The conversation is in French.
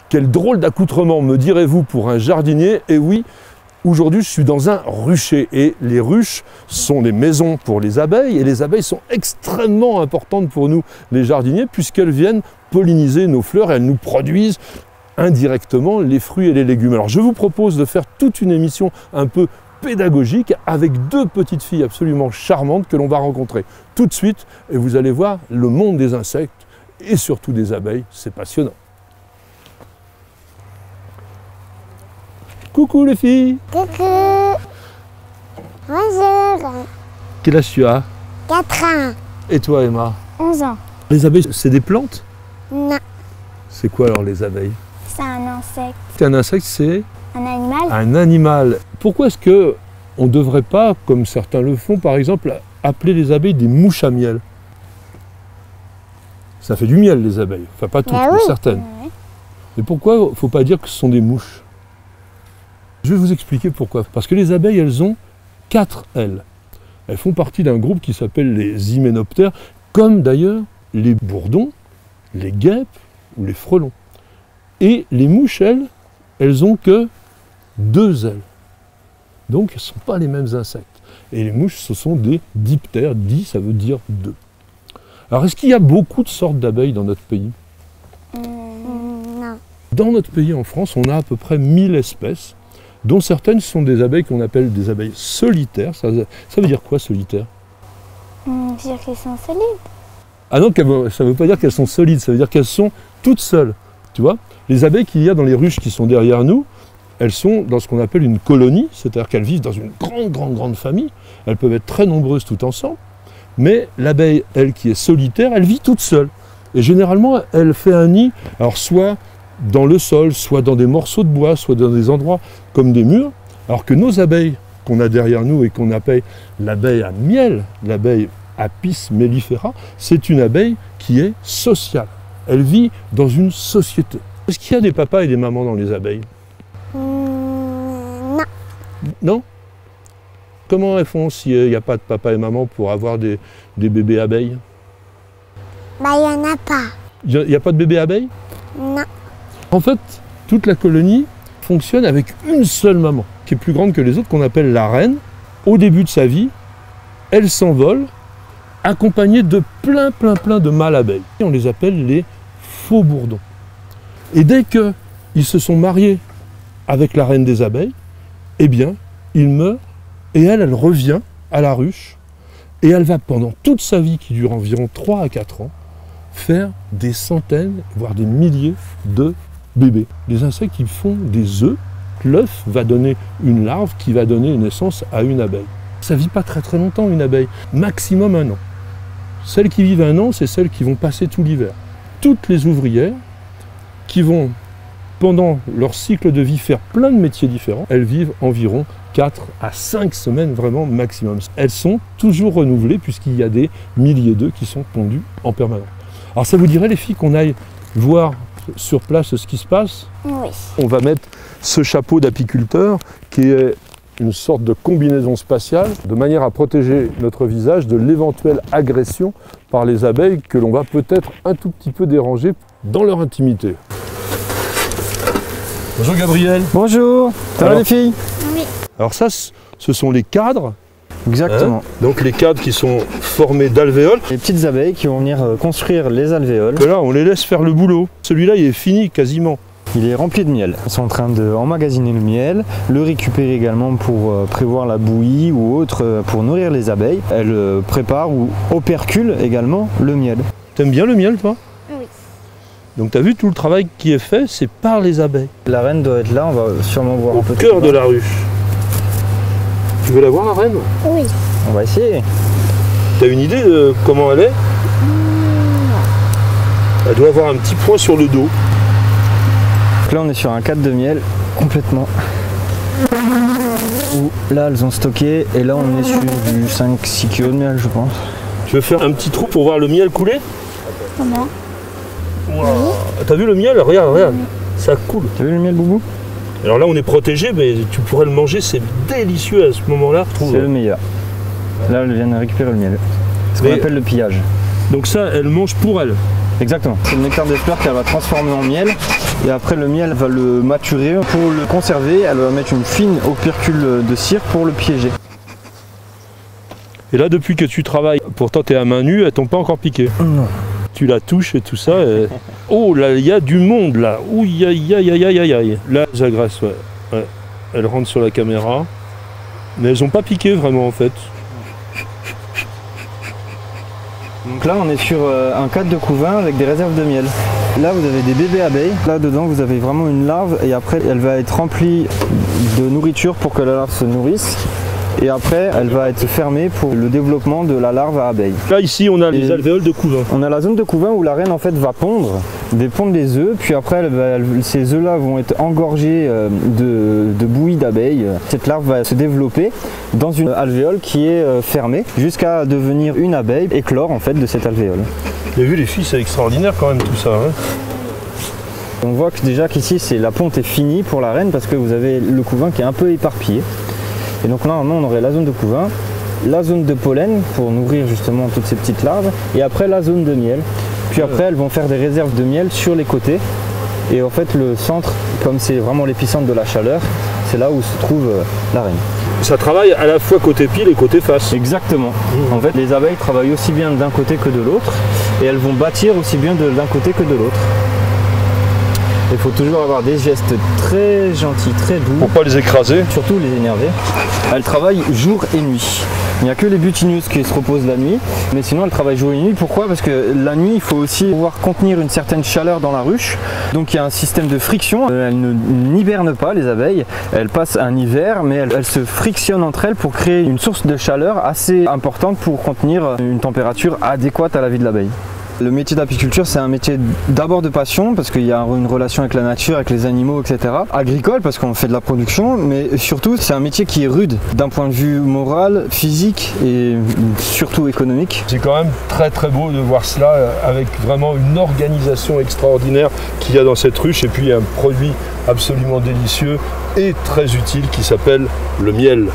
Quel drôle d'accoutrement, me direz-vous, pour un jardinier? Et oui, aujourd'hui, je suis dans un rucher. Et les ruches sont les maisons pour les abeilles. Et les abeilles sont extrêmement importantes pour nous, les jardiniers, puisqu'elles viennent polliniser nos fleurs et elles nous produisent indirectement les fruits et les légumes. Alors, je vous propose de faire toute une émission un peu pédagogique avec deux petites filles absolument charmantes que l'on va rencontrer tout de suite. Et vous allez voir le monde des insectes et surtout des abeilles. C'est passionnant. Coucou les filles. Coucou. Bonjour. Quel âge tu as? 4 ans. Et toi Emma? 11 ans. Les abeilles, c'est des plantes? Non. C'est quoi alors les abeilles? C'est un insecte. Un insecte, c'est? Un animal? Un animal. Pourquoi est-ce qu'on ne devrait pas, comme certains le font par exemple, appeler les abeilles des mouches à miel? Ça fait du miel les abeilles. Enfin pas toutes, Bah mais oui. certaines. Oui. Mais pourquoi il ne faut pas dire que ce sont des mouches? Je vais vous expliquer pourquoi. Parce que les abeilles, elles ont 4 ailes. Elles font partie d'un groupe qui s'appelle les hyménoptères, comme d'ailleurs les bourdons, les guêpes ou les frelons. Et les mouches, elles ont que 2 ailes. Donc, ce ne sont pas les mêmes insectes. Et les mouches, ce sont des diptères. Di, ça veut dire 2. Alors, est-ce qu'il y a beaucoup de sortes d'abeilles dans notre pays? Non. Dans notre pays, en France, on a à peu près 1000 espèces, dont certaines sont des abeilles qu'on appelle des abeilles solitaires. Ça veut dire quoi, solitaire? C'est-à-dire qu'elles sont solides. Ah non, ça ne veut pas dire qu'elles sont solides, ça veut dire qu'elles sont toutes seules. Tu vois? Les abeilles qu'il y a dans les ruches qui sont derrière nous, elles sont dans ce qu'on appelle une colonie, c'est-à-dire qu'elles vivent dans une grande famille. Elles peuvent être très nombreuses tout ensemble, mais l'abeille, elle qui est solitaire, elle vit toute seule. Et généralement, elle fait un nid, alors soit dans le sol, soit dans des morceaux de bois, soit dans des endroits comme des murs, alors que nos abeilles qu'on a derrière nous et qu'on appelle l'abeille à miel, l'abeille Apis mellifera, c'est une abeille qui est sociale. Elle vit dans une société. Est-ce qu'il y a des papas et des mamans dans les abeilles? Non. Non? Comment elles font s'il n'y a pas de papa et maman pour avoir des bébés abeilles? Bah, il n'y en a pas. Il n'y a pas de bébés abeilles? Non. En fait, toute la colonie fonctionne avec une seule maman, qui est plus grande que les autres, qu'on appelle la reine. Au début de sa vie, elle s'envole, accompagnée de plein de mâles abeilles. Et on les appelle les faux bourdons. Et dès qu'ils se sont mariés avec la reine des abeilles, eh bien, ils meurent, et elle revient à la ruche, et elle va pendant toute sa vie, qui dure environ 3 à 4 ans, faire des centaines, voire des milliers de bébés. Les insectes, ils font des œufs. L'œuf va donner une larve qui va donner naissance à une abeille. Ça ne vit pas très longtemps, une abeille. Maximum 1 an. Celles qui vivent 1 an, c'est celles qui vont passer tout l'hiver. Toutes les ouvrières qui vont, pendant leur cycle de vie, faire plein de métiers différents, elles vivent environ 4 à 5 semaines vraiment maximum. Elles sont toujours renouvelées puisqu'il y a des milliers d'œufs qui sont pondus en permanence. Alors ça vous dirait les filles qu'on aille voir sur place ce qui se passe? Oui. On va mettre ce chapeau d'apiculteur qui est une sorte de combinaison spatiale de manière à protéger notre visage de l'éventuelle agression par les abeilles que l'on va peut-être un tout petit peu déranger dans leur intimité. Bonjour Gabriel. Bonjour, ça va les filles? Oui. Alors ça, ce sont les cadres. Exactement. Donc les cadres qui sont formés d'alvéoles. Les petites abeilles qui vont venir construire les alvéoles. Et là, on les laisse faire le boulot. Celui-là, il est fini quasiment. Il est rempli de miel. Elles sont en train d'emmagasiner le miel, le récupérer également pour prévoir la bouillie ou autre pour nourrir les abeilles. Elles préparent ou operculent également le miel. T'aimes bien le miel, toi? Oui. Donc tu as vu tout le travail qui est fait, c'est par les abeilles. La reine doit être là, on va sûrement voir Au un peu. cœur de la ruche. Tu veux la voir, la reine? Oui. On va essayer. T'as une idée de comment elle est? Elle doit avoir un petit point sur le dos. Donc là on est sur un cadre de miel complètement. Où là elles ont stocké et là on est sur du 5-6 kg de miel je pense. Tu veux faire un petit trou pour voir le miel couler? Comment? Wow. T'as vu le miel? Regarde, ça coule. T'as vu le miel Boubou? Alors là on est protégé, mais tu pourrais le manger, c'est délicieux à ce moment-là. C'est le meilleur. Là elles viennent récupérer le miel. Ce qu'on appelle le pillage. Donc ça, elle mange pour elle. Exactement. C'est le nectar des fleurs qu'elle va transformer en miel. Et après le miel va le maturer. Pour le conserver, elle va mettre une fine opercule de cire pour le piéger. Et là, depuis que tu travailles, pourtant tu es à main nue, elles t'ont pas encore piqué. Non. Tu la touches et tout ça. Et... Oh là, il y a du monde là. Ouh, aïe, aïe, aïe, aïe, aïe. Là, elles agressent, ouais. Ouais. Elles rentrent sur la caméra. Mais elles n'ont pas piqué vraiment en fait. Donc là, on est sur un cadre de couvain avec des réserves de miel. Là, vous avez des bébés abeilles. Là, dedans, vous avez vraiment une larve et après, elle va être remplie de nourriture pour que la larve se nourrisse. Et après, elle va être fermée pour le développement de la larve à abeille. Là, ici, on a les alvéoles de couvain. On a la zone de couvain où la reine en fait va pondre les œufs, puis après ces œufs-là vont être engorgés de bouillie d'abeilles. Cette larve va se développer dans une alvéole qui est fermée jusqu'à devenir une abeille, éclore en fait de cette alvéole. Vous avez vu les filles, c'est extraordinaire quand même tout ça. Hein. On voit que déjà qu'ici la ponte est finie pour la reine parce que vous avez le couvain qui est un peu éparpillé. Et donc là, normalement, on aurait la zone de couvain, la zone de pollen pour nourrir justement toutes ces petites larves, et après la zone de miel. Puis après, elles vont faire des réserves de miel sur les côtés. Et en fait, le centre, comme c'est vraiment l'épicentre de la chaleur, c'est là où se trouve la reine. Ça travaille à la fois côté pile et côté face. Exactement. En fait, les abeilles travaillent aussi bien d'un côté que de l'autre, et elles vont bâtir aussi bien d'un côté que de l'autre. Il faut toujours avoir des gestes très gentils, très doux. Pour pas les écraser. Surtout les énerver. Elles travaillent jour et nuit. Il n'y a que les butineuses qui se reposent la nuit, mais sinon elles travaillent jour et nuit. Pourquoi? Parce que la nuit, il faut aussi pouvoir contenir une certaine chaleur dans la ruche. Donc il y a un système de friction. Elles n'hibernent pas, les abeilles. Elles passent un hiver, mais elles se frictionnent entre elles pour créer une source de chaleur assez importante pour contenir une température adéquate à la vie de l'abeille. Le métier d'apiculture, c'est un métier d'abord de passion parce qu'il y a une relation avec la nature, avec les animaux, etc. Agricole parce qu'on fait de la production, mais surtout c'est un métier qui est rude d'un point de vue moral, physique et surtout économique. C'est quand même très très beau de voir cela avec vraiment une organisation extraordinaire qu'il y a dans cette ruche et puis un produit absolument délicieux et très utile qui s'appelle le miel.